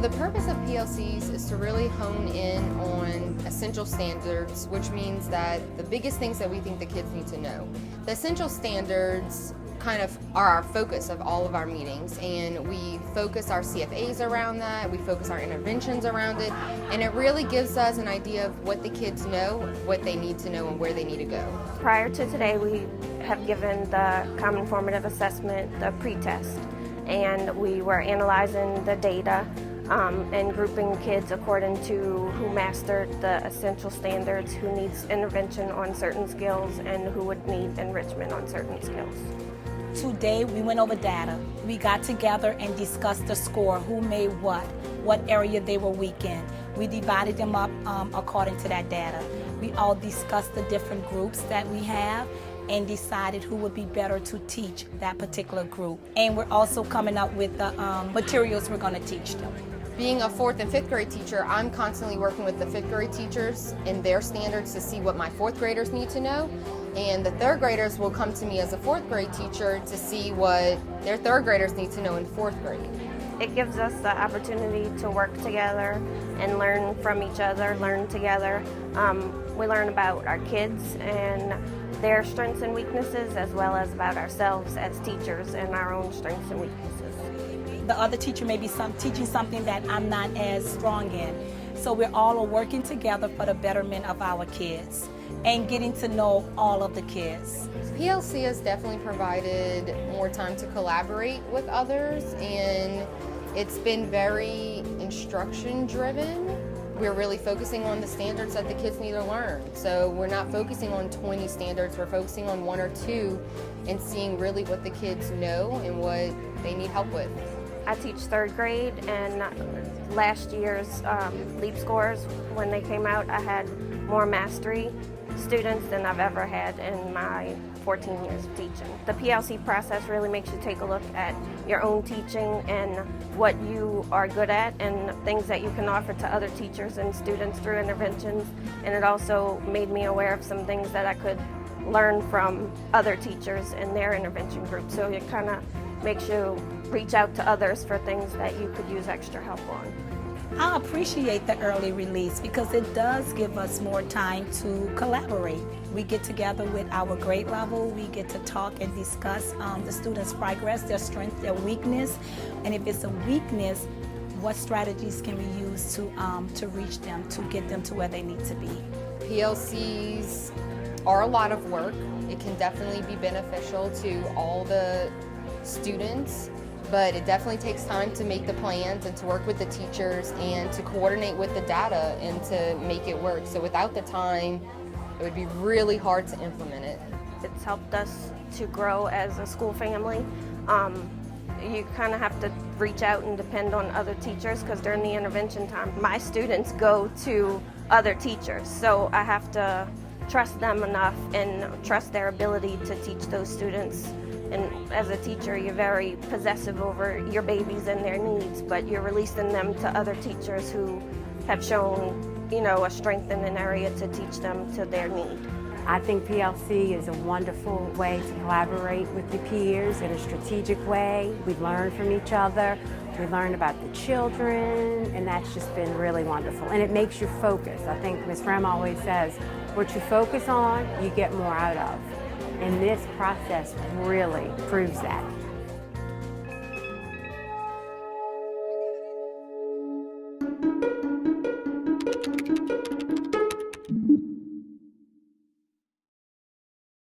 The purpose of PLCs is to really hone in on essential standards, which means that the biggest things that we think the kids need to know. The essential standards kind of are our focus of all of our meetings, and we focus our CFAs around that, we focus our interventions around it, and it really gives us an idea of what the kids know, what they need to know, and where they need to go. Prior to today, we have given the Common Formative Assessment the pretest, and we were analyzing the data and grouping kids according to who mastered the essential standards, who needs intervention on certain skills, and who would need enrichment on certain skills. Today we went over data. We got together and discussed the score, who made what area they were weak in. We divided them up according to that data. We all discussed the different groups that we have and decided who would be better to teach that particular group. And we're also coming up with the materials we're going to teach them. Being a 4th and 5th grade teacher, I'm constantly working with the 5th grade teachers and their standards to see what my 4th graders need to know. And the 3rd graders will come to me as a 4th grade teacher to see what their 3rd graders need to know in 4th grade. It gives us the opportunity to work together and learn from each other, learn together. We learn about our kids and their strengths and weaknesses, as well as about ourselves as teachers and our own strengths and weaknesses. The other teacher may be teaching something that I'm not as strong in. So we're all working together for the betterment of our kids and getting to know all of the kids. PLC has definitely provided more time to collaborate with others, and it's been very instruction driven. We're really focusing on the standards that the kids need to learn. So we're not focusing on 20 standards, we're focusing on 1 or 2 and seeing really what the kids know and what they need help with. I teach 3rd grade, and last year's LEAP scores, when they came out, I had more mastery students than I've ever had in my 14 years of teaching. The PLC process really makes you take a look at your own teaching and what you are good at and things that you can offer to other teachers and students through interventions. And it also made me aware of some things that I could learn from other teachers in their intervention group. So it kind of makes you reach out to others for things that you could use extra help on. I appreciate the early release because it does give us more time to collaborate. We get together with our grade level, we get to talk and discuss the students' progress, their strength, their weakness, and if it's a weakness, what strategies can we use to reach them, to get them to where they need to be. PLCs are a lot of work. It can definitely be beneficial to all the students, but it definitely takes time to make the plans and to work with the teachers and to coordinate with the data and to make it work. So without the time, it would be really hard to implement it. It's helped us to grow as a school family. You kind of have to reach out and depend on other teachers because during the intervention time, my students go to other teachers. So I have to trust them enough and trust their ability to teach those students. And as a teacher, you're very possessive over your babies and their needs, but you're releasing them to other teachers who have shown, a strength in an area to teach them to their need. I think PLC is a wonderful way to collaborate with your peers in a strategic way. We learn from each other. We learn about the children, and that's just been really wonderful. And it makes you focus. I think Ms. Rem always says, what you focus on, you get more out of. And this process really proves that.